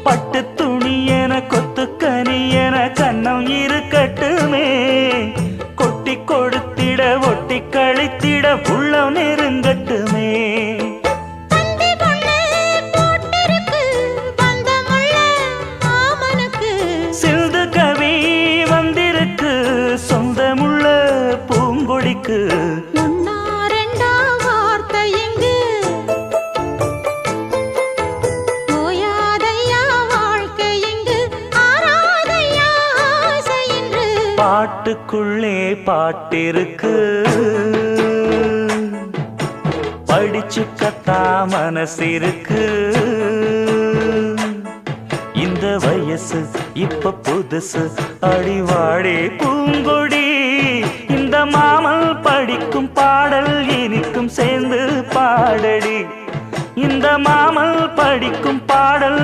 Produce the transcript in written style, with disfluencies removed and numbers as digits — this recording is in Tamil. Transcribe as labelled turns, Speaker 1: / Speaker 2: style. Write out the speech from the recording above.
Speaker 1: பட்டு துணி என கொத்துக்கனி என கண்ணம் இருக்கட்டுமே. கொட்டி கொடுத்திட ஒட்டி கழித்திட உள்ளம் நெருங்கட்டுமே. சிந்து கவி வந்திருக்கு சொந்தமுள்ள பூங்கொடிக்கு. பாட்டுக்குள்ளே பாட்டிருக்கு படிச்சுக்கத்தா மனசிருக்கு. இந்த வயசு இப்ப புதுசு அடிவாடே பூங்கொடி. இந்த மாமல் படிக்கும் பாடல் இனிக்கும் சேர்ந்து பாடடி. இந்த மாமல் படிக்கும் பாடல்